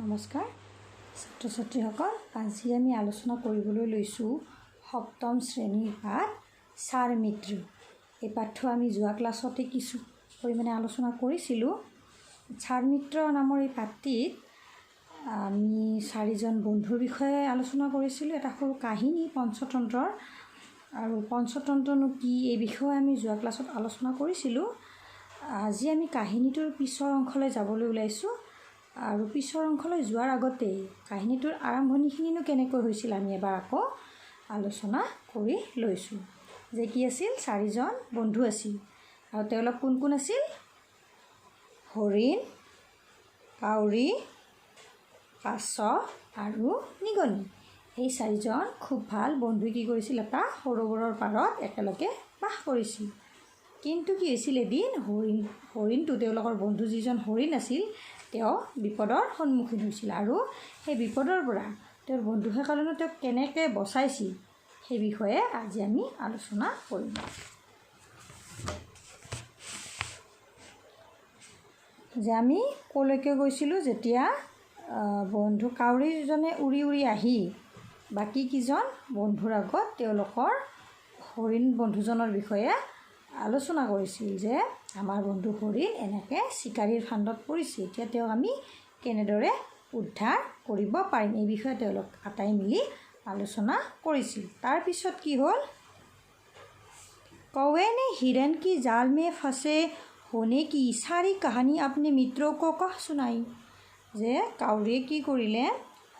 নমস্কাৰ ছাত্ৰ ছাত্ৰীসকল, আজি আমি আলোচনা কৰিবলৈ লৈছোঁ সপ্তম শ্ৰেণীৰ পাঠ ছাৰ মিত্ৰ। এই পাঠটো আমি যোৱা ক্লাছতে কিছু পৰিমাণে আলোচনা কৰিছিলোঁ। ছাৰ মিত্ৰ নামৰ এই পাঠটিত আমি চাৰিজন বন্ধুৰ বিষয়ে আলোচনা কৰিছিলোঁ। এটা সৰু কাহিনী পঞ্চতন্ত্ৰৰ, আৰু পঞ্চতন্ত্ৰনো কি এই বিষয়ে আমি যোৱা ক্লাছত আলোচনা কৰিছিলোঁ। আজি আমি কাহিনীটোৰ পিছৰ অংশলৈ যাবলৈ ওলাইছোঁ, আৰু পিছৰ অংশলৈ যোৱাৰ আগতেই কাহিনীটোৰ আৰম্ভণিখিনিনো কেনেকৈ হৈছিল আমি এবাৰ আকৌ আলোচনা কৰি লৈছোঁ। যে কি আছিল, চাৰিজন বন্ধু আছিল, আৰু তেওঁলোক কোন কোন আছিল? হৰিণ, কাউৰী, কাছ আৰু নিগনি। এই চাৰিজন খুব ভাল বন্ধুই কি কৰিছিল, এটা সৰোবৰৰ পাৰত একেলগে বাস কৰিছিল। কিন্তু কি হৈছিল, এদিন হৰিণটো তেওঁলোকৰ বন্ধু যিজন হৰিণ আছিল, তেওঁ বিপদৰ সন্মুখীন হৈছিল, আৰু সেই বিপদৰ পৰা তেওঁৰ বন্ধুসকলেনো তেওঁক কেনেকৈ বচাইছিল সেই বিষয়ে আজি আমি আলোচনা কৰিম। যে আমি ক'লৈকে গৈছিলোঁ, যেতিয়া বন্ধু কাউৰীজনে উৰি উৰি আহি বাকীকেইজন বন্ধুৰ আগত তেওঁলোকৰ হৰিণ বন্ধুজনৰ বিষয়ে আলোচনা কৰিছিল, যে আমাৰ বন্ধু হৰিণ এনেকৈ চিকাৰীৰ ফান্দত পৰিছে, এতিয়া তেওঁক আমি কেনেদৰে উদ্ধাৰ কৰিব পাৰিম, এই বিষয়ে তেওঁলোক আটাই মিলি আলোচনা কৰিছিল। তাৰপিছত কি হ'ল, कौवे ने हिरन की जाल में फंसे होने की सारी कहानी अपने मित्रों को कह सुनाई। যে কাউৰীয়ে কি কৰিলে,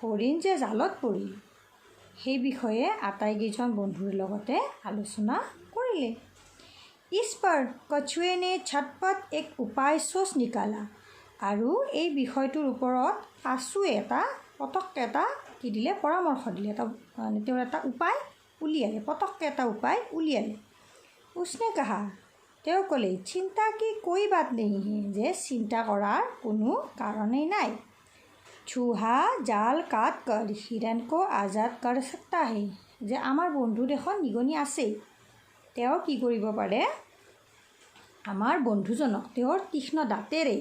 হৰিণ যে জালত পৰিল সেই বিষয়ে আটাইকেইজন বন্ধুৰ লগতে আলোচনা কৰিলে। इस पर कछुए ने झटपट एक उपाय सोच निकाला। আৰু এই বিষয়টোৰ ওপৰত কাছুৱে পটককৈ এটা কি দিলে, পৰামৰ্শ দিলে, তেওঁৰ এটা উপায় উলিয়ালে, পটককৈ এটা উপায় উলিয়ালে। उसने कहा, তেওঁ ক'লে, চিন্তা কি कोई बात नहीं है, যে চিন্তা কৰাৰ কোনো কাৰণেই নাই। চুহা জাল কাট कर हिरन को आज़ाद कर सकता है, যে আমাৰ বন্ধু দেখোন নিগনি আছেই, তেওঁ কি কৰিব পাৰে, আমাৰ বন্ধুজনক তেওঁৰ তীক্ষ্ণ দাঁতেৰে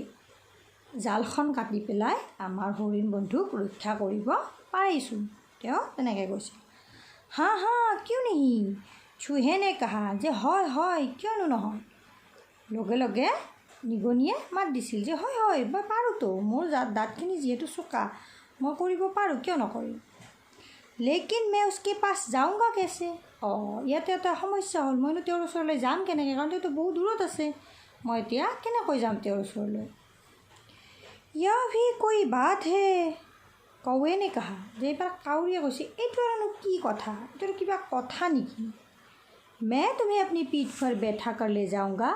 জালখন কাটি পেলাই আমাৰ হৰিণ বন্ধুক ৰক্ষা কৰিব পাৰিছোঁ, তেওঁ তেনেকৈ কৈছিল। হা হা কিয় নেহি, চুহেনে কাহা, যে হয় হয় কিয়নো নহয়। লগে লগে নিগনিয়ে মাত দিছিল, যে হয় হয় মই পাৰোঁতো, মোৰ দাঁতখিনি যিহেতু চোকা, মই কৰিব পাৰোঁ, কিয় নকৰিম। লেকিন মই উসকে পাছ যাওঁগা কেছে, ইয়াতে এটা সমস্যা হ'ল, মইনো তেওঁৰ ওচৰলৈ যাম কেনেকৈ, কাৰণ তেওঁতো বহুত দূৰত আছে, মই এতিয়া কেনেকৈ যাম তেওঁৰ ওচৰলৈ। यह भी कोई बात है, कौवे ने कहा, যে এইবাৰ কাউৰীয়ে কৈছে, এইটো আৰু কি কথা, এইটো কিবা কথা নেকি। मैं तुम्हें अपनी पीठ पर बैठा कर ले जाऊँगा,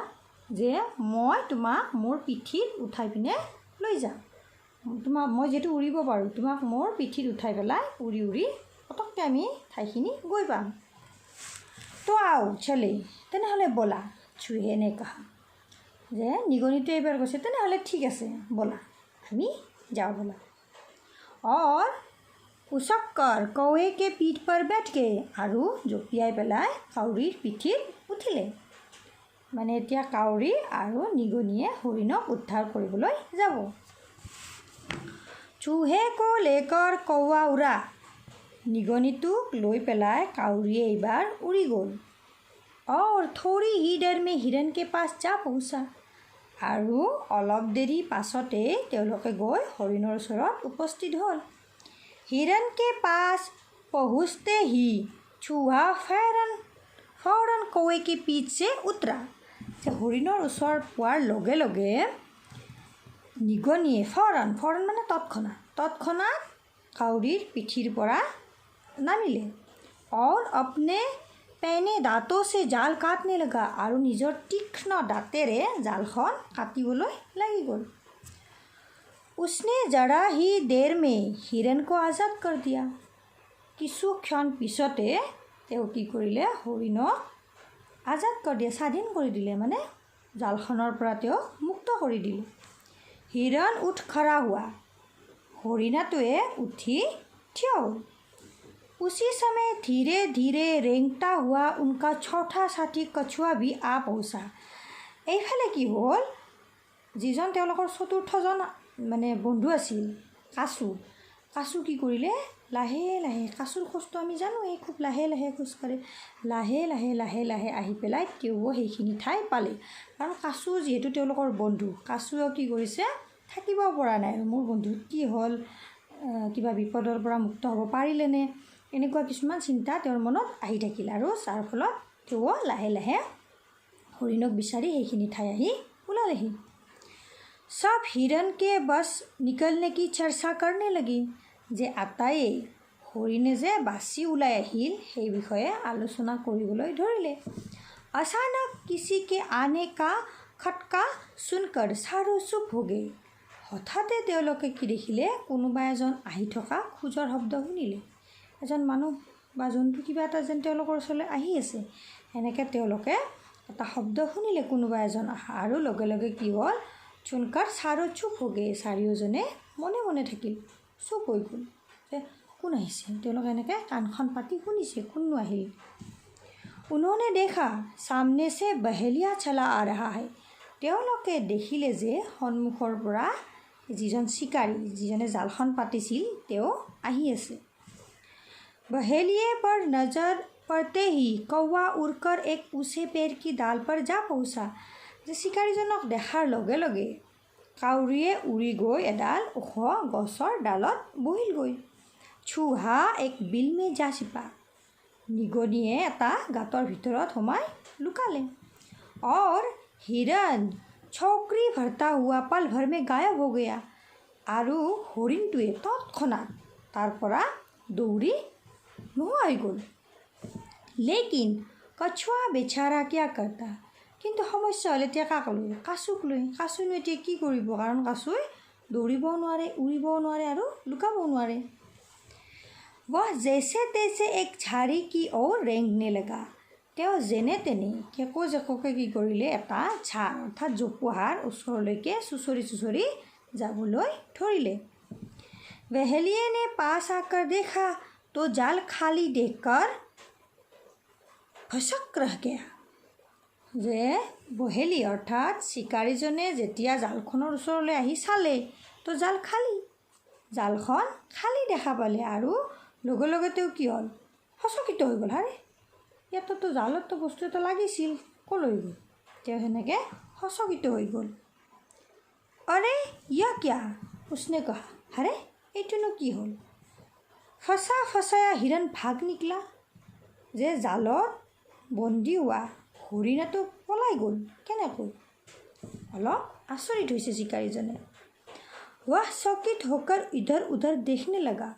যে মই তোমাক মোৰ পিঠিত উঠাই পিনে লৈ যাম, মই যিহেতু উৰিব পাৰোঁ, তোমাক মোৰ পিঠিত উঠাই পেলাই উৰি উৰি পটককৈ আমি ঠাইখিনি গৈ পাম। তো আও চলে, তেনেহ'লে ব'লা, চুহেনে কাহা, যে নিগনিটোৱে এইবাৰ কৈছে, তেনেহ'লে ঠিক আছে ব'লা, আমি যাওঁ ব'লা। और उछक्कर कौवे के पीठ पर बैठ गए, আৰু জঁপিয়াই পেলাই কাউৰীৰ পিঠিত উঠিলে। মানে এতিয়া কাউৰী আৰু নিগনিয়ে হৰিণক উদ্ধাৰ কৰিবলৈ যাব। চুহে কো লেকৰ কৌৱা উৰা, নিগনিটোক লৈ পেলাই কাউৰীয়ে এইবাৰ উৰি গ'ল। और थोड़ी ही देर में हिरन के पास जा पहुँचा, আৰু অলপ দেৰি পাছতেই তেওঁলোকে গৈ হৰিণৰ ওচৰত উপস্থিত হ'ল। हिरन के पास पहुँचते ही चूहा फौरन कौवे के पीठ से उतरा, যে হৰিণৰ ওচৰ পোৱাৰ লগে লগে নিগনিয়ে ফৌৰন মানে তৎক্ষণাত কাউৰীৰ পিঠিৰ পৰা নামিলে। और अपने पैने दाँतों से জাল কাটনে লগা, আৰু নিজৰ তীক্ষ্ণ দাঁতেৰে জালখন কাটিবলৈ লাগি গ'ল। उसने जरा ही देर में हिरन को आज़ाद कर दिया, কিছু ক্ষণ পিছতে তেওঁ কি কৰিলে, হৰিণক আজাদ কৰি দিয়ে, স্বাধীন কৰি দিলে, মানে জালখনৰ পৰা তেওঁ মুক্ত কৰি দিলে। हिरन उठ खड़ा हुआ, হৰিণাটোৱে উঠি থিয় হ'ল। उसी समय धीरे धीरे रेंगता हुआ उनका छोटा साथी कछुआ भी आ पहुँचा। এইফালে কি হ'ল, যিজন তেওঁলোকৰ চতুৰ্থজন মানে বন্ধু আছিল, কাছু কি কৰিলে লাহে লাহে, কাছুৰ খোজটো আমি জানোৱেই খুব লাহে লাহে খোজ কাঢ়ে, লাহে লাহে লাহে লাহে আহি পেলাই তেওঁ সেইখিনি ঠাই পালে। কাৰণ কাছু যিহেতু তেওঁলোকৰ বন্ধু, কাছুৱেও কি কৰিছে থাকিব পৰা নাই, মোৰ বন্ধুত কি হ'ল, কিবা বিপদৰ পৰা মুক্ত হ'ব পাৰিলেনে, এনেকুৱা কিছুমান চিন্তা তেওঁৰ মনত আহি থাকিল। আৰু যাৰ ফলত তেওঁ লাহে লাহে হৰিণক বিচাৰি সেইখিনি ঠাই আহি ওলালেহি। सब हिरण के बस निकलने की चर्चा करने लगी, যে আটাইয়ে হৰিণে যে বাচি ওলাই আহিল সেই বিষয়ে আলোচনা কৰিবলৈ ধৰিলে। अचानक किसी के आने का खटका सुनकर सारो चुप हो गए। হঠাতে তেওঁলোকে কি দেখিলে, কোনোবা এজন আহি থকা খোজৰ শব্দ শুনিলে। এজন মানুহ বা জন্তু কিবা এটা যেন তেওঁলোকৰ ওচৰলৈ আহি আছে, এনেকৈ তেওঁলোকে এটা শব্দ শুনিলে কোনোবা এজন আহা, আৰু লগে লগে কি হ'ল, চুনকাৰ চাৰো চুপ হৈ গে, চাৰিওজনে মনে মনে থাকিল, চুপ হৈ গ'ল যে কোন আহিছে। তেওঁলোকে এনেকৈ কাণখন পাতি শুনিছে কোননো আহিল। উन्होंने देखा सामने से बहेलिया चला आ रहा है। তেওঁলোকে দেখিলে যে সন্মুখৰ পৰা যিজন চিকাৰী, যিজনে জালখন পাতিছিল তেওঁ আহি আছে। बहेलिए पर नजर पड़ते ही कौवा उड़कर एक ऊंचे पेड़ की डाल पर जा पहुंचा। যে চিকাৰীজনক দেখাৰ লগে লগে কাউৰীয়ে উৰি গৈ এডাল ওখ গছৰ ডালত বহিলগৈ। চুহা এক বিল মে যা চিপা। নিগনিয়ে এটা গাঁতৰ ভিতৰত সোমাই লুকালে। और हिरन चौकरी भरता हुआ पल भर में गायब हो गया। আৰু হৰিণটোৱে তৎক্ষণাত তাৰ পৰা দৌৰি নোহোৱা হৈ গ'ল। लेकिन कछुआ बेचारा क्या करता। কিন্তু সমস্যা হ'ল এতিয়া কাক লৈ, কাছুক লৈ। কাছুনো এতিয়া কি কৰিব, কাৰণ কাছুই দৌৰিবও নোৱাৰে, উৰিবও নোৱাৰে আৰু লুকাবও নোৱাৰে। वह जैसे तैसे एक झाड़ी की ओर रेंगने लगा। তেওঁ যেনে তেনে কেকো জেকোকে কি কৰিলে, এটা ঝাৰ অৰ্থাৎ জোপোহাৰ ওচৰলৈকে চুচৰি চুচৰি যাবলৈ ধৰিলে। बहेलिए ने पास आकर देखा तो जाल खाली देखकर फसक रह गया। যে বহেলি অৰ্থাৎ চিকাৰীজনে যেতিয়া জালখনৰ ওচৰলৈ আহি চালে তো জাল খালী, জালখন খালী দেখা পালে, আৰু লগে লগে তেওঁ কি হ'ল, সচকিত হৈ গ'ল। আৰে ইয়াততো জালততো বস্তু এটা লাগিছিল, ক'লৈ গ'ল, তেওঁ সেনেকৈ সচকিত হৈ গ'ল। আৰে ইয়া কিয়া, উছনে কহা, আৰে এইটোনো কি হ'ল। ফচা ফচায়া হিৰণ ভাগ নিকলা। যে জালত বন্দী হোৱা হৰিণাটো পলাই গ'ল কেনেকৈ, অলপ আচৰিত হৈছে চিকাৰীজনে। ৱাহ চকিত হোকৰ ইধৰ উধৰ দেখনে লগা।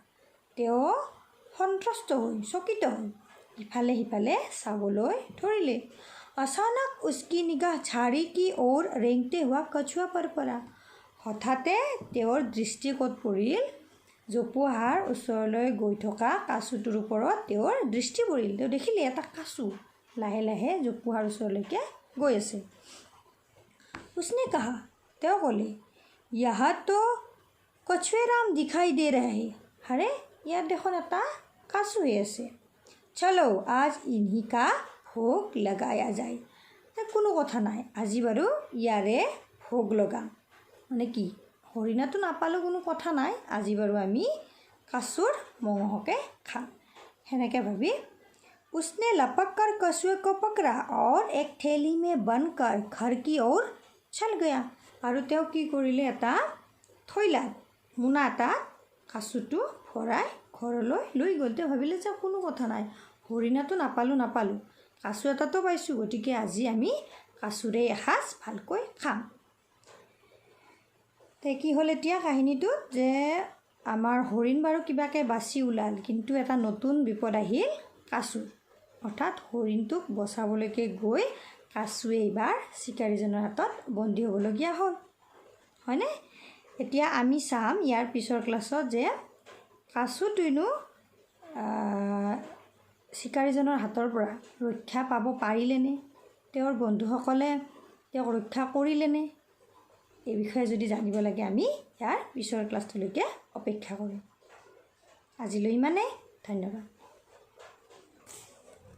তেওঁ সন্ত্ৰস্ত হৈ, চকিত হৈ ইফালে সিফালে চাবলৈ ধৰিলে। अचानक उसकी निगाह झाड़ी की ओर रेंगते हुआ कछुआ पर पड़ा। হঠাতে তেওঁৰ দৃষ্টি ক'ত পৰিল, জোপোহাৰ ওচৰলৈ গৈ থকা কাছুটোৰ ওপৰত তেওঁৰ দৃষ্টি পৰিল। তেওঁ দেখিলে এটা কাছু লাহে লাহে জোপোহাৰ ওচৰলৈকে গৈ আছে। उसने कहा, তেওঁ ক'লে, यहाँ तो कछुएराम दिखाई दे रहे हैं। আৰে ইয়াত দেখোন এটা কাছু হৈ আছে। চলো আজ ইনহি কা ভোগ লগায়া যায়। কোনো কথা নাই, আজি বাৰু ইয়াৰে ভোগ লগাম। মানে কি, হৰিণাটো নাপালোঁ কোনো কথা নাই, আজি বাৰু আমি কাছুৰ মঙহকে খাম। সেনেকৈ ভাবি उसने लपक कर कछुए को पकड़ा और एक थैली में बनकर घर की ओर चल गया। আৰু তেওঁ কি কৰিলে, এটা থৈলাত, মোনা এটাত কাছুটো ভৰাই ঘৰলৈ লৈ গ'ল। তেওঁ ভাবিলে যে কোনো কথা নাই, হৰিণাটো নাপালোঁ, কাছু এটাতো পাইছোঁ, গতিকে আজি আমি কাছুৰে এসাঁজ ভালকৈ খাম। তে কি হ'ল এতিয়া কাহিনীটোত, যে আমাৰ হৰিণ বাৰু কিবাকৈ বাচি ওলাল, কিন্তু এটা নতুন বিপদ আহিল কাছুৰ, অৰ্থাৎ হৰিণটোক বচাবলৈকে গৈ কাছুৱে এইবাৰ চিকাৰীজনৰ হাতত বন্দী হ'বলগীয়া হ'ল, হয়নে? এতিয়া আমি চাম ইয়াৰ পিছৰ ক্লাছত যে কাছুটোনো চিকাৰীজনৰ হাতৰ পৰা ৰক্ষা পাব পাৰিলেনে, তেওঁৰ বন্ধুসকলে তেওঁক ৰক্ষা কৰিলেনে, এই বিষয়ে যদি জানিব লাগে আমি ইয়াৰ পিছৰ ক্লাছটোলৈকে অপেক্ষা কৰিম। আজিলৈ ইমানেই, ধন্যবাদ।